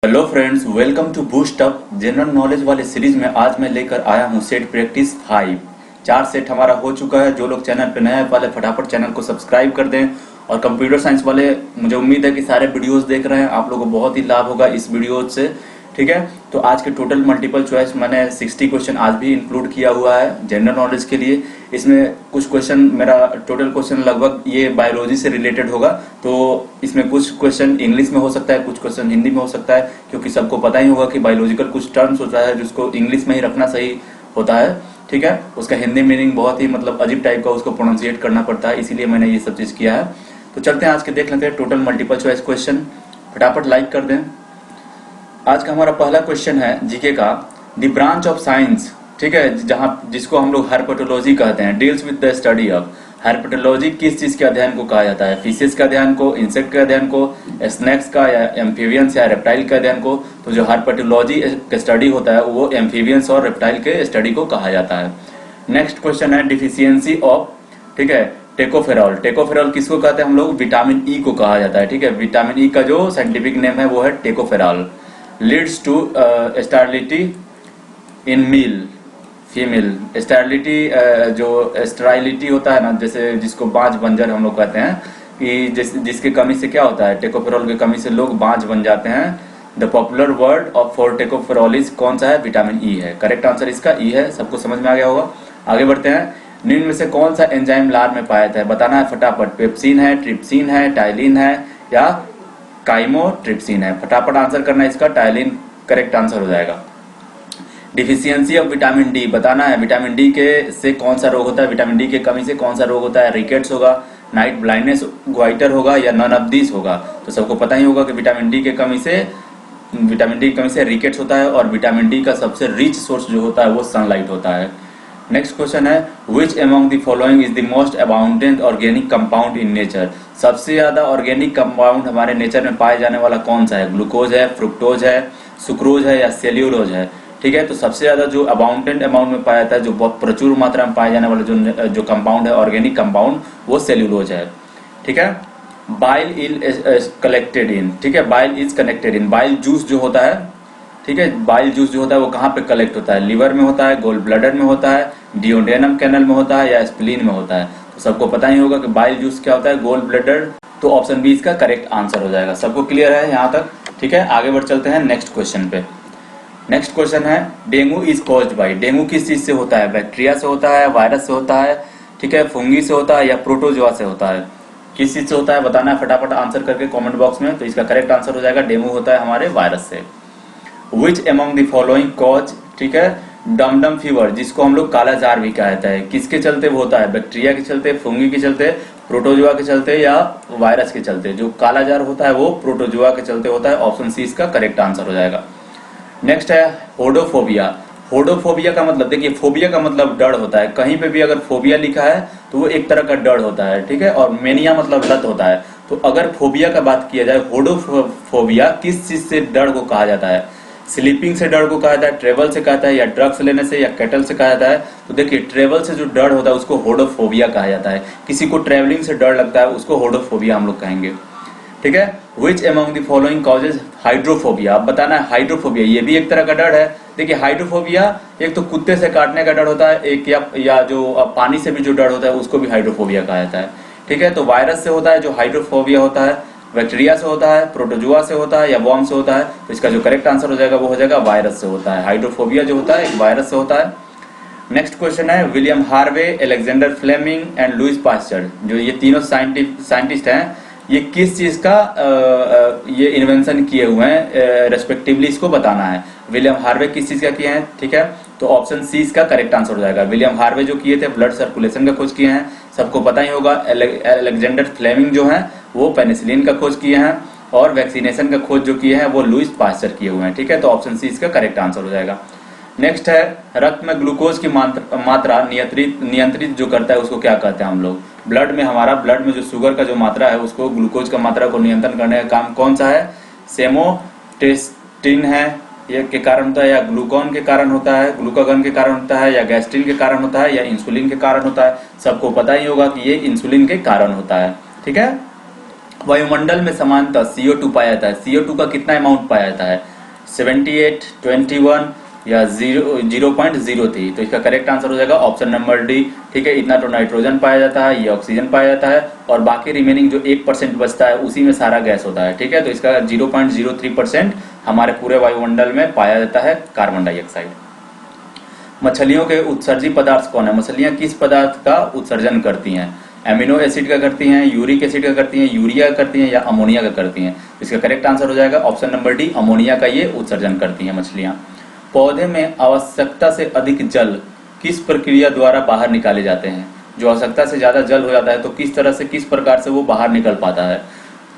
Hello friends, welcome to boost up general knowledge वाले series में। आज मैं लेकर आया हूँ सेट प्रैक्टिस 5। 4 सेट हमारा हो चुका है। जो लोग चैनल पे नए हैं वाले फटाफट चैनल को सब्सक्राइब कर दें। और कंप्यूटर साइंस वाले, मुझे उम्मीद है कि सारे वीडियोस देख रहे हैं, आप लोगों को बहुत ही लाभ होगा इस वीडियो से। ठीक है, तो आज के टोटल मल्टीपल चॉइस मैंने 60 क्वेश्चन आज भी इंक्लूड किया हुआ है जनरल नॉलेज के लिए। इसमें कुछ क्वेश्चन, मेरा टोटल क्वेश्चन लगभग ये बायोलॉजी से रिलेटेड होगा, तो इसमें कुछ क्वेश्चन इंग्लिश में हो सकता है, कुछ क्वेश्चन हिंदी में हो सकता है, क्योंकि सबको पता ही होगा कि बायोलॉजिकल कुछ टर्म्स होता है जिसको इंग्लिश में ही रखना सही होता है। ठीक है, उसका हिंदी मीनिंग बहुत ही अजीब टाइप का उसको प्रोनाउंसिएट करना पड़ता है, इसीलिए मैंने ये सब चीज किया है। तो चलते हैं आज के देख लेते हैं टोटल मल्टीपल चॉइस क्वेश्चन। फटाफट लाइक कर दें। आज का हमारा पहला क्वेश्चन है जीके का। द ब्रांच ऑफ साइंस, ठीक है, जिसको हम लोग हर्पेटोलॉजी कहते हैं, deals with the study of. Herpetology किस चीज के अध्ययन को कहा जाता है? फिशेस के अध्ययन को, इंसेक्ट के अध्ययन को, स्नेक्स का या एम्फीबियंस या रेप्टाइल के अध्ययन को? तो जो हर्पेटोलॉजी का स्टडी होता है वो एम्फीबियंस और रेप्टाइल के स्टडी को कहा जाता है। नेक्स्ट क्वेश्चन है डिफिशियंसी ऑफ, ठीक है, टेकोफेरॉल। टेकोफेरॉल किसको कहते हैं हम लोग? विटामिन ई को कहा जाता है। ठीक है, विटामिन ई का जो साइंटिफिक नेम है वो है tocopherol. Leads to sterility in male female. Sterility, जो स्टेराइलिटी होता है ना, जैसे जिसको बांझ बंजर हम लोग कहते हैं, कि जिसकी कमी से क्या होता है, टेकोफेरॉल की कमी से लोग बांझ बन जाते हैं। The popular word of for tocopherol is कौन सा है? विटामिन ई है। करेक्ट आंसर इसका ई है। सबको समझ में आ गया होगा। आगे बढ़ते हैं। निम्न में से कौन सा एंजाइम लार में पाया जाता है? बताना है फटाफट। पेप्सिन है, ट्रिप्सिन है, टाइलिन है या काइमोट्रिप्सिन है? फटाफट आंसर करना है इसका। टाइलिन करेक्ट आंसर हो जाएगा। डिफिशियंसी ऑफ विटामिन डी, बताना है विटामिन डी के से कौन सा रोग होता है? विटामिन डी के कमी से कौन सा रोग होता है? रिकेट्स होगा, नाइट ब्लाइंडनेस, ग्वाइटर होगा या नन ऑफ दिस होगा? तो सबको पता ही होगा कि विटामिन डी की कमी से रिकेट्स होता है। और विटामिन डी का सबसे रिच सोर्स जो होता है वो सनलाइट होता है। नेक्स्ट क्वेश्चन है which among the following is the most abundant organic compound in nature? सबसे ज्यादा ऑर्गेनिक कंपाउंड हमारे नेचर में पाए जाने वाला कौन सा है? ग्लूकोज है, फ्रुक्टोज है, सुक्रोज है या सेल्यूलोज है? ठीक है, तो सबसे ज्यादा जो अबाउंडेंट अमाउंट में पाया जाता है, जो बहुत प्रचुर मात्रा में पाए जाने वाला जो कंपाउंड है ऑर्गेनिक कंपाउंड, वो सेल्यूलोज है। ठीक है, बाइल इज कलेक्टेड इन, ठीक है, bile is connected in. Bile juice जो होता है, ठीक है, बाइल जूस जो होता है वो कहाँ पे कलेक्ट होता है? लिवर में होता है, गोल ब्लैडर में होता है, डिओडेनम कैनल में होता है या स्प्लीन में होता है? तो सबको पता ही होगा कि बाइल जूस क्या होता है? Gall bladder. तो ऑप्शन बी इसका करेक्ट आंसर हो जाएगा। सबको क्लियर है यहाँ तक? ठीक है, आगे बढ़ चलते हैं नेक्स्ट क्वेश्चन पे। नेक्स्ट क्वेश्चन है dengue is caused by. Dengue किस चीज से होता है? बैक्टीरिया से होता है, वायरस से होता है, ठीक है, फंगी से होता है या प्रोटोजोआ से होता है? किस चीज से होता है बताना है फटाफट आंसर करके कमेंट बॉक्स में। तो इसका करेक्ट आंसर हो जाएगा डेंगू होता है हमारे वायरस से। Which among the following cause, ठीक है, डम फीवर, जिसको हम लोग काला जार भी कहते हैं, किसके चलते वो होता है? बैक्टीरिया के चलते, फंगी के चलते, प्रोटोजोआ के चलते या वायरस के चलते? जो काला जार होता है वो प्रोटोजोआ के चलते होता है। ऑप्शन सी इसका करेक्ट आंसर हो जाएगा। नेक्स्ट है होडोफोबिया। होडोफोबिया का मतलब, देखिए, फोबिया का मतलब डर होता है। कहीं पे भी अगर फोबिया लिखा है तो वो एक तरह का डर होता है। ठीक है, और मेनिया मतलब लत होता है। तो अगर फोबिया का बात किया जाए, होडोफोबिया किस चीज से डर को कहा जाता है? स्लीपिंग से डर को कहा जाता है, ट्रेवल से कहता है या ड्रग्स लेने से या कैटल से कहा जाता है? तो देखिए, ट्रेवल से जो डर होता है उसको होडोफोबिया कहा जाता है। किसी को ट्रेवलिंग से डर लगता है उसको होडोफोबिया हम लोग कहेंगे। ठीक है, which among the following causes hydrophobia? अब बताना है हाइड्रोफोबिया, ये भी एक तरह का डर है। देखिए, हाइड्रोफोबिया एक तो कुत्ते से काटने का डर होता है, एक या जो पानी से भी जो डर होता है उसको भी हाइड्रोफोबिया कहा जाता है। ठीक है, तो वायरस से होता है जो हाइड्रोफोबिया होता है, बैक्टीरिया से होता है, प्रोटोजोआ से होता है या वॉर्म से होता है? तो इसका जो करेक्ट आंसर हो जाएगा वो हो जाएगा वायरस से होता है। हाइड्रोफोबिया जो होता है एक वायरस से होता है। नेक्स्ट क्वेश्चन है William Harvey, Alexander Fleming and Louis Pasteur, जो ये तीनों साइंटिस्ट हैं, ये किस चीज का ये इन्वेंशन किए हुए हैं रेस्पेक्टिवली, इसको बताना है। विलियम हार्वे किस चीज का किए हैं? ठीक है, तो ऑप्शन सी इसका करेक्ट आंसर हो जाएगा। विलियम हार्वे जो किए थे ब्लड सर्कुलेशन का खोज किए हैं, सबको पता ही होगा। अलेक्जेंडर फ्लेमिंग जो है वो पेनिसिलिन का खोज किए हैं, और वैक्सीनेशन का खोज जो किए हैं वो लुइस पास्चर किए हुए हैं। ठीक है, तो ऑप्शन सी इसका करेक्ट आंसर हो जाएगा। नेक्स्ट है रक्त में ग्लूकोज की मात्रा नियंत्रित जो करता है उसको क्या कहते हैं हम लोग? ब्लड में जो शुगर का जो मात्रा है उसको, ग्लूकोज का मात्रा को नियंत्रण करने का काम कौन सा है? सेमोटेस्टिन है ये के कारण होता है, या ग्लूकॉन के कारण होता है, ग्लूकागन के कारण होता है, या गैस्ट्रिन के कारण होता है, या इंसुलिन के कारण होता है? सबको पता ही होगा कि ये इंसुलिन के कारण होता है। ठीक है, वायुमंडल में सामान्यतः CO2 पाया जाता है। CO2 का कितना अमाउंट पाया जाता है? 78, 21 या 0.03। तो इसका करेक्ट आंसर हो जाएगा ऑप्शन नंबर डी। ठीक है, इतना तो नाइट्रोजन पाया जाता है, ये ऑक्सीजन पाया जाता है, और बाकी रिमेनिंग जो 1% बचता है उसी में सारा गैस होता है। ठीक है, तो इसका 0.03% हमारे पूरे वायुमंडल में पाया जाता है कार्बन डाइऑक्साइड। मछलियों के उत्सर्जी पदार्थ कौन है? मछलियां किस पदार्थ का उत्सर्जन करती हैं? एमिनो एसिड का करती हैं, यूरिक एसिड का करती हैं, यूरिया का करती हैं, या अमोनिया का करती हैं? इसका करेक्ट आंसर हो जाएगा ऑप्शन नंबर डी, अमोनिया का ये उत्सर्जन करती हैं मछलियां। पौधे में आवश्यकता से अधिक जल किस प्रक्रिया द्वारा बाहर निकाले जाते हैं? जो आवश्यकता से ज्यादा जल हो जाता है तो किस तरह से, किस प्रकार से वो बाहर निकल पाता है?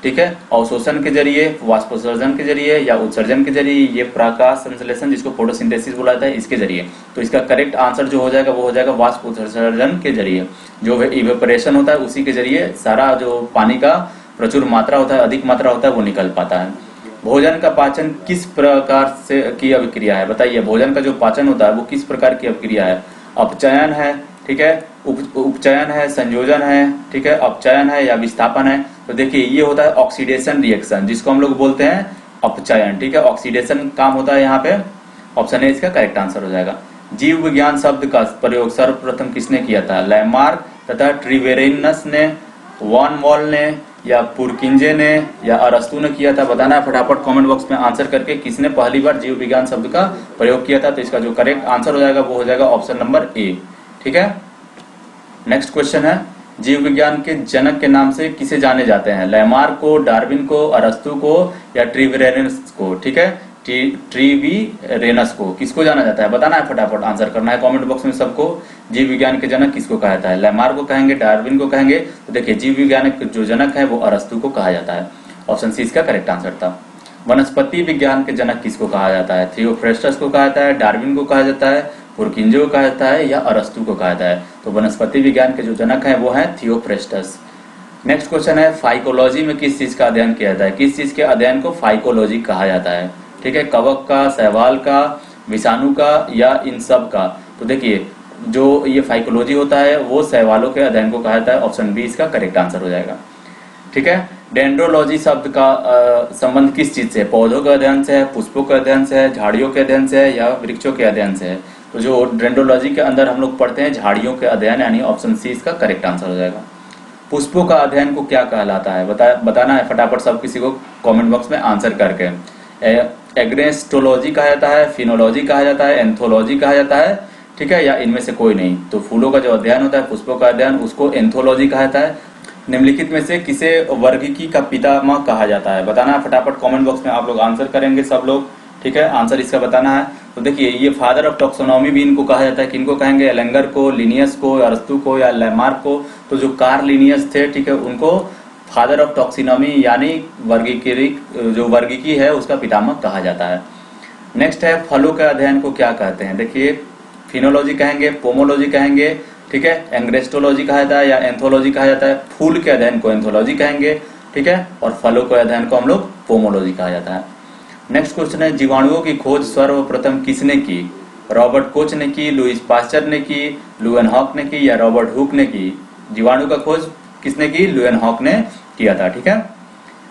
ठीक है, अवशोषण के जरिए, वाष्पोत्सर्जन के जरिए, या उत्सर्जन के जरिए, ये प्रकाश संश्लेषण जिसको फोटोसिंथेसिस बोला जाता है इसके जरिए। तो इसका करेक्ट आंसर जो हो जाएगा वो हो जाएगा वाष्पोत्सर्जन के जरिए। जो इवेपोरेशन होता है उसी के जरिए सारा जो पानी का प्रचुर मात्रा होता है, अधिक मात्रा होता है, वो निकल पाता है। भोजन का पाचन किस प्रकार से की अभिक्रिया है? बताइए, भोजन का जो पाचन होता है वो किस प्रकार की अभिक्रिया है? अपचयन है, ठीक है, उपचयन है, संयोजन है, ठीक है, अपचयन है, या विस्थापन है? तो देखिए, ये होता है ऑक्सीडेशन रिएक्शन, जिसको हम लोग बोलते हैं अपचयन। ठीक है, ऑक्सीडेशन काम होता है यहाँ पे। ऑप्शन ए इसका करेक्ट आंसर हो जाएगा। जीव विज्ञान शब्द का प्रयोग सर्वप्रथम किसने किया था? लैमार्क तथा ट्रिवेरिनस ने, वॉन वॉल ने, या पुरकिंजे ने, या अरस्तु ने किया था? बताना है फटाफट कमेंट बॉक्स में आंसर करके किसने पहली बार जीव विज्ञान शब्द का प्रयोग किया था। तो इसका जो करेक्ट आंसर हो जाएगा वो हो जाएगा ऑप्शन नंबर ए। ठीक है, नेक्स्ट क्वेश्चन है, जीव विज्ञान के जनक के नाम से किसे जाने जाते हैं? लैमार्क को, डार्विन को, अरस्तु को, या ट्रिवेरिनस को? ठीक है, ट्रिवेरिनस को किसको जाना जाता है? बताना है फटाफट, आंसर करना है कमेंट बॉक्स में सबको। जीव विज्ञान के जनक किसको कहा जाता है? लैमार्क को कहेंगे, डार्विन को कहेंगे? तो देखिए, जीव विज्ञान के जो जनक है वो अरस्तु को कहा जाता है। ऑप्शन सी इसका करेक्ट आंसर था। वनस्पति विज्ञान के जनक किसको कहा जाता है? थियोफ्रेस्टस को कहा जाता है, डार्विन को कहा जाता है, पुरकिंजे को कहा जाता है, या अरस्तु को कहा जाता है? तो वनस्पति विज्ञान के जो जनक है वो है थियोफ्रेस्टस। नेक्स्ट क्वेश्चन है, फाइकोलॉजी में किस चीज का अध्ययन किया जाता है? किस चीज के अध्ययन को फाइकोलॉजी कहा जाता है? ठीक है, कवक का, शैवाल का, विषाणु का, या इन सब का? तो देखिए, जो ये फाइकोलॉजी होता है वो शैवालों के अध्ययन को कहा जाता है। ऑप्शन बी इसका करेक्ट आंसर हो जाएगा। ठीक है, डेंड्रोलॉजी शब्द का संबंध किस चीज से? पौधों के अध्ययन से है, पुष्पों के अध्ययन से है, झाड़ियों के अध्ययन से है, या वृक्षों के अध्ययन से है? तो जो डेंड्रोलॉजी के अंदर हम लोग पढ़ते हैं झाड़ियों के अध्ययन, यानी ऑप्शन सी इसका करेक्ट आंसर हो जाएगा। पुष्पों का अध्ययन को क्या कहलाता है? बताना है फटाफट सब किसी को कमेंट बॉक्स में आंसर करके। एग्नेस्टोलॉजी कहा जाता है, फिनोलॉजी कहा जाता है, एंथोलॉजी कहा जाता है, ठीक है, या इनमें से कोई नहीं? तो फूलों का जो अध्ययन होता है, पुष्पों का अध्ययन, उसको एंथोलॉजी कहा जाता है। निम्नलिखित में से किसे वर्गीकी का पितामह कहा जाता है? बताना है फटाफट कमेंट बॉक्स में, आप लोग आंसर करेंगे सब लोग। ठीक है, आंसर इसका बताना है। तो देखिए, ये फादर ऑफ टॉक्सोनॉमी भी इनको कहा जाता है। किनको कहेंगे? एलेंगर को, लिनियस को, अरस्तु को, या लैमार्क को? तो जो कार्ल लिनियस थे, ठीक है, उनको फादर ऑफ टॉक्सिनॉमी यानी जो वर्गीकी है उसका पितामह कहा जाता है। नेक्स्ट है, फलों के अध्ययन को क्या कहते हैं? देखिए, फिनोलॉजी कहेंगे, पोमोलॉजी कहेंगे, ठीक है, एंग्रेस्टोलॉजी कहा जाता है, या एंथोलॉजी कहा जाता है? फूल के अध्ययन को एंथोलॉजी कहेंगे, ठीक है, और फलों के अध्ययन को हम लोग पोमोलॉजी कहा जाता है। नेक्स्ट क्वेश्चन है, जीवाणुओं की खोज सर्वप्रथम किसने की? रॉबर्ट कोच ने की, लुईस पास्चर ने की, लुएनहॉक ने की, या रॉबर्ट हुक ने की? जीवाणु का खोज किसने की? लुएनहॉक ने किया था। ठीक है,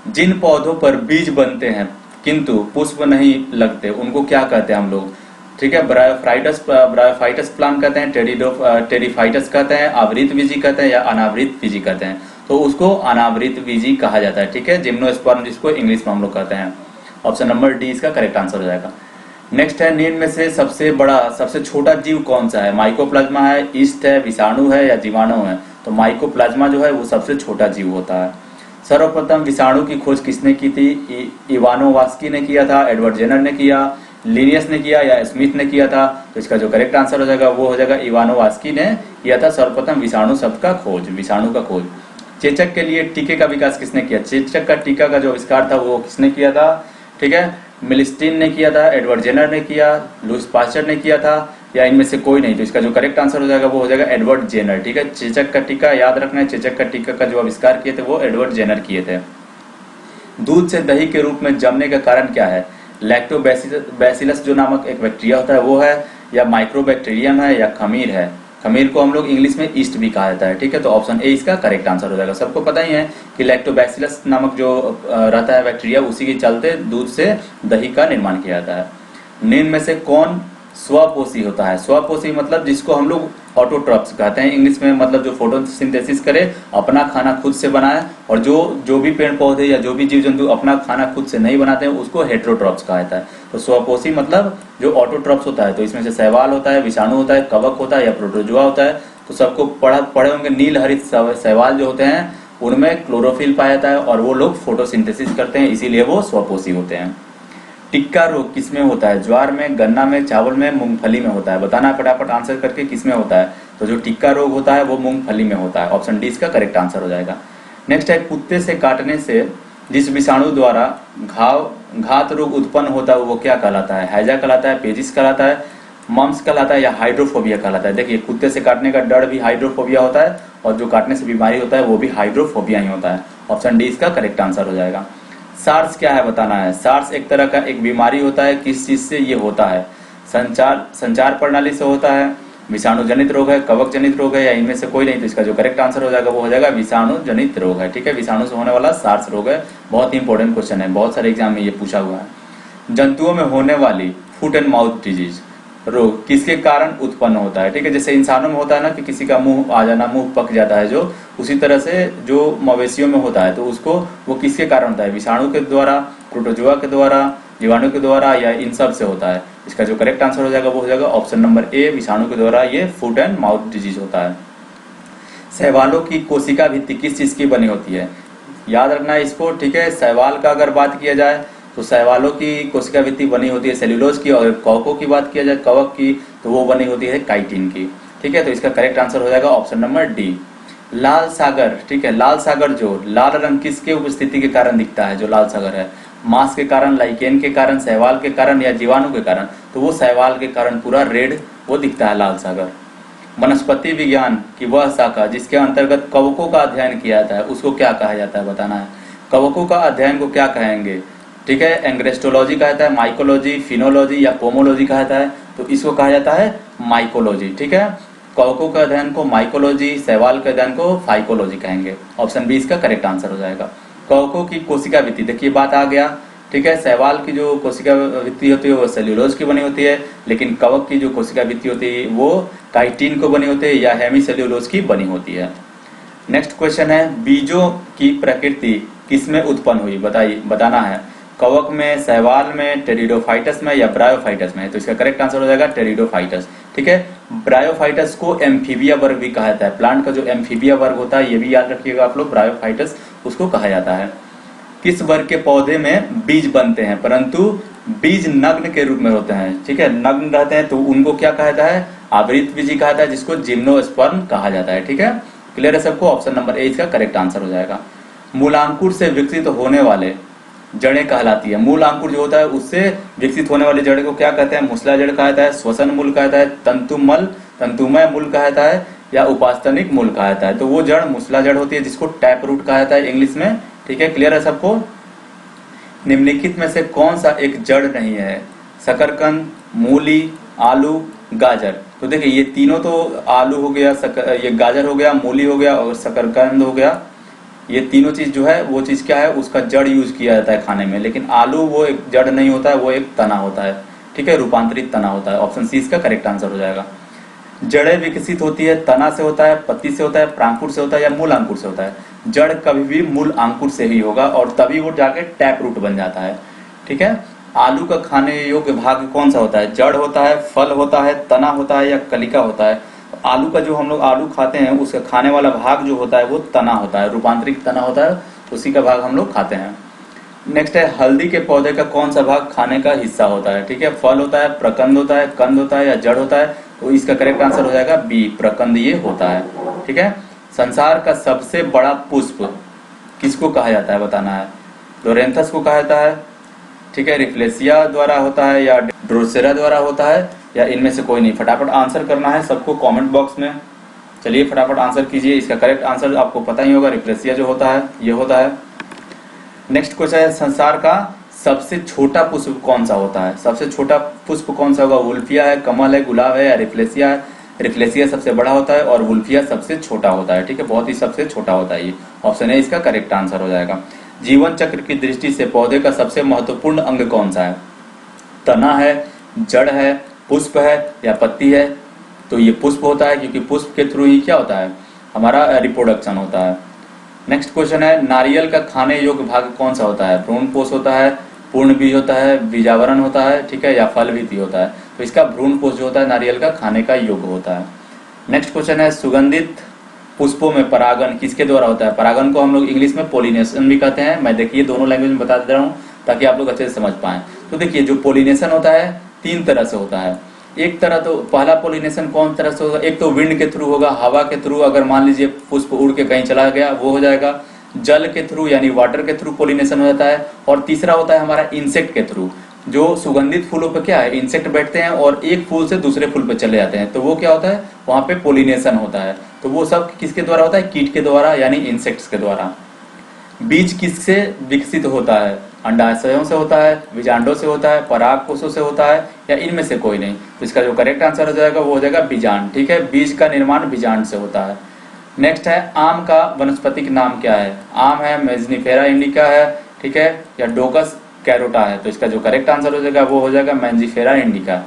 जिन पौधों पर बीज बनते हैं किंतु पुष्प नहीं लगते उनको क्या कहते हैं हम लोग? ठीक है, ब्रायोफाइटस प्लांट कहते हैं, टेरिफाइटस कहते हैं, आवृत बीजी कहते हैं, या अनावृत बीजी कहते हैं? तो उसको अनावृत बीजी कहा जाता है। ठीक है, जिम्नोस्पर्म जिसको इंग्लिश में हम लोग कहते हैं। ऑप्शन नंबर डी इसका करेक्ट आंसर हो जाएगा। नेक्स्ट है, निम्न में से सबसे बड़ा, सबसे छोटा जीव कौन सा है? माइकोप्लाज्मा है, ईस्ट है, विषाणु है, या जीवाणु है? तो माइकोप्लाज्मा जो है वो सबसे छोटा जीव होता है। सर्वप्रथम विषाणु की खोज किसने की थी? इवानोवास्की ने किया था, एडवर्ड जेनर ने किया, लिनियस ने किया, या स्मिथ ने किया था? तो इसका जो करेक्ट आंसर हो जाएगा वो हो जाएगा इवानोवास्की ने किया था सर्वप्रथम विषाणु शब्द का खोज, विषाणु का खोज। चेचक के लिए टीके का विकास किसने किया? चेचक का टीका का जो आविष्कार था वो किसने किया था? ठीक है, मिलिस्टीन ने किया था, एडवर्ड जेनर ने किया, लुईस पास्चर ने किया था, या इनमें से कोई नहीं? तो इसका जो करेक्ट आंसर हो जाएगा वो हो जाएगा एडवर्ड जेनर। ठीक है, चेचक का टीका याद रखना है, चेचक का टीका का जो आविष्कार किए थे वो एडवर्ड जेनर किए थे। दूध से दही के रूप में जमने का कारण क्या है? लैक्टोबैसिलस जो नामक एक बैक्टीरिया होता है वो है, या माइक्रोबैक्टीरियम है, या खमीर है? खमीर को हम लोग इंग्लिश में ईस्ट भी कहा जाता है। ठीक है, तो ऑप्शन ए इसका करेक्ट आंसर हो जाएगा। सबको पता ही है कि लैक्टोबैसिलस नामक जो रहता है बैक्टीरिया, उसी के चलते दूध से दही का निर्माण किया जाता है। निम्न में से कौन स्वपोषी होता है? स्वपोषी मतलब जिसको हम लोग ऑटोट्रॉप्स कहते हैं इंग्लिश में, मतलब जो फोटोसिंथेसिस करे, अपना खाना खुद से बनाए, और जो भी पेड़ पौधे या जो भी जीव जंतु अपना खाना खुद से नहीं बनाते हैं उसको हेटेरोट्रॉप्स कहा जाता है। तो स्वपोषी मतलब जो ऑटोट्रॉप्स होता है, तो इसमें से शैवाल होता है, विषाणु होता है, कवक होता है या प्रोटोजुआ होता है। तो सबको पढ़े होंगे, नील हरित शैवाल जो होते हैं उनमें क्लोरोफिल पाया जाता है और वो लोग फोटोसिंथेसिस करते हैं, इसीलिए वो स्वपोषी होते हैं। टिक्का रोग किसमें होता है? ज्वार में, गन्ना में, चावल में, मूंगफली में होता है। बताना है फटाफट आंसर करके किसमें होता है। तो जो टिक्का रोग होता है वो मूंगफली में होता है। ऑप्शन डी इसका करेक्ट आंसर हो जाएगा। नेक्स्ट है, कुत्ते से काटने से जिस विषाणु द्वारा घात रोग उत्पन्न होता है वो क्या कहलाता है? हैजा कहलाता है, पेजिस कहलाता है, मम्स कहलाता है या हाइड्रोफोबिया कहलाता है? देखिए, कुत्ते से काटने का डर भी हाइड्रोफोबिया होता है और जो काटने से बीमारी होता है वो भी हाइड्रोफोबिया ही होता है। ऑप्शन डी इसका करेक्ट आंसर हो जाएगा। सार्स क्या है बताना है। सार्स एक तरह का एक बीमारी होता है। किस चीज से ये होता है? संचार प्रणाली से होता है, विषाणु जनित रोग है, कवक जनित रोग है या इनमें से कोई नहीं? तो इसका जो करेक्ट आंसर हो जाएगा वो हो जाएगा विषाणु जनित रोग है। ठीक है, विषाणु से होने वाला सार्स रोग है। बहुत ही इंपॉर्टेंट क्वेश्चन है, बहुत सारे एग्जाम में ये पूछा हुआ है। जंतुओं में होने वाली फुट एंड माउथ डिजीज रोग किसके कारण उत्पन्न होता है? ठीक है, जैसे इंसानों में होता है ना कि किसी का मुंह आ जाना, मुंह पक जाता है, जो उसी तरह से जो मवेशियों में होता है, तो उसको वो किसके कारण होता है? विषाणु के द्वारा, प्रोटोजुआ के द्वारा, जीवाणु के द्वारा या इन सब से होता है? इसका जो करेक्ट आंसर हो जाएगा वो हो जाएगा ऑप्शन नंबर ए, विषाणु के द्वारा ये फुट एंड माउथ डिजीज होता है। शैवालों की कोशिका भित्ति किस चीज की बनी होती है? याद रखना है इसको। ठीक है, शैवाल का अगर बात किया जाए तो शैवालों की कोशिका भित्ति बनी होती है सेल्यूलोज की, और कवकों की बात किया जाए, कवक की, तो वो बनी होती है काइटिन की। ठीक है, तो इसका करेक्ट आंसर हो जाएगा ऑप्शन नंबर डी। लाल सागर, ठीक है, लाल सागर जो लाल रंग किसके उपस्थिति के कारण दिखता है? जो लाल सागर है, मांस के कारण, लाइकेन के कारण, शैवाल के कारण या जीवाणु के कारण? तो वो शैवाल के कारण पूरा रेड वो दिखता है लाल सागर। वनस्पति विज्ञान की वह शाखा जिसके अंतर्गत कवकों का अध्ययन किया जाता है उसको क्या कहा जाता है? बताना है। कवकों का अध्ययन को क्या कहेंगे? ठीक है, एंग्रेस्टोलॉजी कहा जाता है, माइकोलॉजी, फिनोलॉजी या पोमोलॉजी कहा जाता है? तो इसको कहा जाता है माइकोलॉजी। ठीक है, कवकों के अध्ययन को माइकोलॉजी, शैवाल के अध्ययन को फाइकोलॉजी कहेंगे। ऑप्शन बी इसका करेक्ट आंसर हो जाएगा। कवकों की कोशिका भित्ति, देखिए बात आ गया। ठीक है, शैवाल की जो कोशिका भित्ति होती है वो सेल्यूलोज की बनी होती है, लेकिन कवक की जो कोशिका भित्ति होती है वो काइटिन को बनी होती है या हेमी सेल्यूलोज की बनी होती है। नेक्स्ट क्वेश्चन है, बीजों की प्रकृति किसमें उत्पन्न हुई? बताइए, बताना है। कवक में, शैवाल में, टेरिडोफाइटस में या ब्रायोफाइटस में? तो इसका करेक्ट आंसर हो जाएगा टेरिडोफाइटस। ठीक है, ब्रायोफाइटस को एम्फीबिया वर्ग भी कहा जाता है। प्लांट का जो एम्फीबिया वर्ग होता है ये भी याद रखिएगा आप लोग, ब्रायोफाइटस उसको कहा जाता है। किस वर्ग के पौधे में बीज बनते हैं परंतु बीज नग्न के रूप में होते हैं? ठीक है, नग्न रहते हैं तो उनको क्या कहा जाता है? आवृत बीजी कहा जाता है, जिसको जिम्नोस्पर्म कहा जाता है। ठीक है, क्लियर है सबको? ऑप्शन नंबर ए इसका करेक्ट आंसर हो जाएगा। मूलांकुर से विकसित होने वाले जड़ें कहलाती है। मूल अंकुर जो होता है उससे विकसित होने वाली जड़ को क्या कहते हैं? मुसला जड़ कहा जाता है, श्वसन मूल कहा जाता है, तंतुमय मूल कहा जाता है या उपास्तनिक मूल कहा जाता है? तो वो जड़ मुसला जड़ होती है जिसको टैप रूट कहा जाता है इंग्लिश में। ठीक है, क्लियर है सबको? निम्नलिखित में से कौन सा एक जड़ नहीं है? शकरकंद, मूली, आलू, गाजर। तो देखिए ये तीनों तो, आलू हो गया, ये गाजर हो गया, मूली हो गया और शकरकंद हो गया, ये तीनों चीज जो है वो चीज क्या है? उसका जड़ यूज किया जाता है खाने में। लेकिन आलू वो एक जड़ नहीं होता है, वो एक तना होता है। ठीक है, रूपांतरित तना होता है। ऑप्शन सी इसका करेक्ट आंसर हो जाएगा। जड़ें विकसित होती है तना से होता है, पत्ती से होता है, प्रांकुर से होता है या मूल अंकुर से होता है? जड़ कभी भी मूल अंकुर से ही होगा और तभी वो जाके टैप रूट बन जाता है। ठीक है, आलू का खाने योग्य भाग कौन सा होता है? जड़ होता है, फल होता है, तना होता है या कलिका होता है? आलू का जो हम लोग आलू खाते हैं उसका खाने वाला भाग जो होता है वो तना होता है, रूपांतरित तना होता है, उसी का भाग हम लोग खाते हैं। नेक्स्ट है, हल्दी के पौधे का कौन सा भाग खाने का हिस्सा होता है? ठीक है, फल होता है, प्रकंद होता है, कंद होता है या जड़ होता है? तो इसका करेक्ट आंसर हो जाएगा बी, प्रकंद ये होता है। ठीक है, संसार का सबसे बड़ा पुष्प किसको कहा जाता है? बताना है। लोरेंथस को कहा जाता है, ठीक है, रिफ्लेसिया द्वारा होता है या ड्रोसेरा द्वारा होता है या इनमें से कोई नहीं? फटाफट आंसर करना है सबको कमेंट बॉक्स में। चलिए फटाफट आंसर कीजिए। इसका करेक्ट आंसर आपको पता ही होगा, रिफ्लेसिया जो होता है ये होता है। नेक्स्ट क्वेश्चन है, संसार का सबसे छोटा पुष्प कौन सा होता है? सबसे छोटा पुष्प कौन सा होगा? वुल्फिया है, कमल है, गुलाब है या रिफ्लेसिया है? रिफ्लेसिया सबसे बड़ा होता है और वुल्फिया सबसे छोटा होता है। ठीक है, बहुत ही सबसे छोटा होता है ये। ऑप्शन ए इसका करेक्ट आंसर हो जाएगा। जीवन चक्र की दृष्टि से पौधे का सबसे महत्वपूर्ण अंग कौन सा है? तना है, जड़ है, पुष्प है या पत्ती है? तो ये पुष्प होता है, क्योंकि पुष्प के थ्रू ही क्या होता है, हमारा रिप्रोडक्शन होता है। नेक्स्ट क्वेश्चन है, नारियल का खाने योग्य भाग कौन सा होता है? भ्रूण पोष होता है, पूर्ण बीज होता है, बीजावरण होता है, ठीक है, या फल भी होता है? तो इसका भ्रूण पोष जो होता है नारियल का खाने का योग्य होता है। नेक्स्ट क्वेश्चन है, सुगंधित पुष्पों में परागन किसके द्वारा होता है? परागन को हम लोग इंग्लिश में पोलिनेशन भी कहते हैं। मैं देखिए दोनों लैंग्वेज में बता दे रहा हूँ ताकि आप लोग अच्छे से समझ पाएं। तो देखिए जो पोलिनेशन होता है 3 तरह से होता है। एक तरह तो पहला पोलिनेशन कौन तरह से होगा? एक तो विंड के थ्रू होगा, हवा के थ्रू, अगर मान लीजिए पुष्प उड़ के कहीं चला गया वो हो जाएगा। जल के थ्रू यानी वाटर के थ्रू पोलिनेशन हो जाता है। और तीसरा होता है हमारा इंसेक्ट के थ्रू। जो सुगंधित फूलों पे क्या है, इंसेक्ट बैठते हैं और एक फूल से दूसरे फूल पे चले जाते हैं, तो वो क्या होता है, वहां पे पोलिनेशन होता है। तो वो सब किसके द्वारा होता है? कीट के द्वारा यानी इंसेक्ट्स के द्वारा। बीज किससे विकसित होता है? अंडाशयों से होता है, बीजांडों से होता है, पराग कोषों से होता है, या इनमें से कोई नहीं? तो इसका जो करेक्ट आंसर हो जाएगा वो हो जाएगा बीजांड। ठीक है, बीज का निर्माण बीजांड से होता है। नेक्स्ट है, आम का वनस्पतिक नाम क्या है? आम है, मैंजिफेरा इंडिका है, ठीक है, या डोकस कैरोटा है? तो इसका जो करेक्ट आंसर हो जाएगा वो हो जाएगा मैंजिफेरा इंडिका।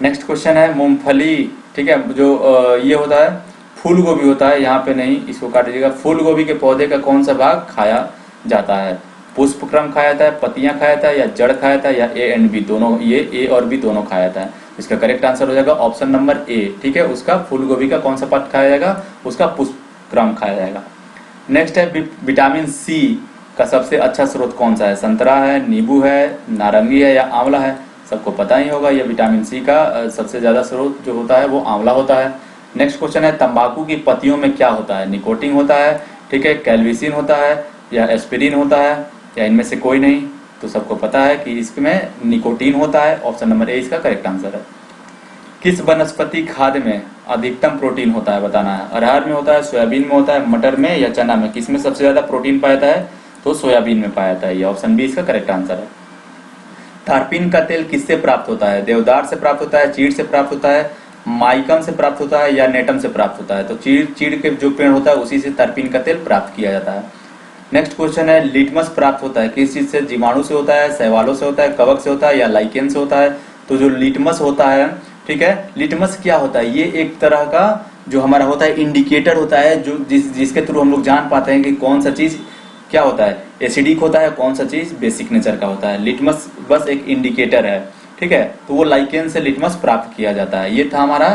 नेक्स्ट क्वेश्चन है, मूंगफली, ठीक है, जो ये होता है फूल गोभी होता है, यहाँ पे नहीं, इसको काट दीजिएगा। फूल गोभी के पौधे का कौन सा भाग खाया जाता है? पुष्प क्रम खाया जाता है, पत्तियां खाया जाता है, या जड़ खाया जाता है, या ए एंड बी दोनों? ये ए और बी दोनों खाया जाता है। इसका करेक्ट आंसर हो जाएगा ऑप्शन नंबर ए। ठीक है, उसका फूल गोभी का कौन सा पार्ट खाया जाएगा? उसका पुष्प क्रम खाया जाएगा। नेक्स्ट है, विटामिन सी का सबसे अच्छा स्रोत कौन सा है? संतरा है, नींबू है, नारंगी है, या आंवला है? सबको पता ही होगा, ये विटामिन सी का सबसे ज्यादा स्रोत जो होता है वो आंवला होता है। नेक्स्ट क्वेश्चन है, तंबाकू की पत्तियों में क्या होता है? निकोटीन होता है, ठीक है, कैल्विसिन होता है, या एस्पिरिन होता है, या इनमें से कोई नहीं? तो सबको पता है कि इसमें निकोटीन होता है। ऑप्शन नंबर ए इसका करेक्ट आंसर है। किस वनस्पति खाद्य में अधिकतम प्रोटीन होता है? बताना है। अरहर में होता है, सोयाबीन में होता है, मटर में, या चना में? किसमें सबसे ज्यादा प्रोटीन पाया जाता है? तो सोयाबीन में पाया जाता है। ये ऑप्शन बी इसका करेक्ट आंसर है। तारपीन का तेल किससे प्राप्त होता है? देवदार से प्राप्त होता है, चीड़ से प्राप्त होता है, माइकम से प्राप्त होता है, या नेटम से प्राप्त होता है? तो चीड़ के जो पेड़ होता है उसी से तारपीन का तेल प्राप्त किया जाता है। नेक्स्ट क्वेश्चन है, लिटमस प्राप्त होता है किस चीज से? जीवाणु से होता है, शैवालों से होता है, कवक से होता है, या लाइकेन से होता है? तो जो लिटमस होता है, ठीक है, लिटमस क्या होता है? ये एक तरह का जो हमारा होता है इंडिकेटर होता है, जो जिसके थ्रू हम लोग जान पाते हैं कि कौन सा चीज क्या होता है, एसिडिक होता है, कौन सा चीज बेसिक नेचर का होता है। लिटमस बस एक इंडिकेटर है। ठीक है, तो वो लाइकेन से लिटमस प्राप्त किया जाता है। ये था हमारा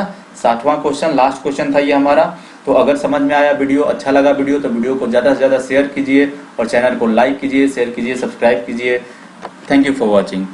60वां क्वेश्चन, लास्ट क्वेश्चन था ये हमारा। तो अगर समझ में आया वीडियो, अच्छा लगा वीडियो, तो वीडियो को ज्यादा से ज्यादा शेयर कीजिए और चैनल को लाइक कीजिए, शेयर कीजिए, सब्सक्राइब कीजिए। Thank you for watching.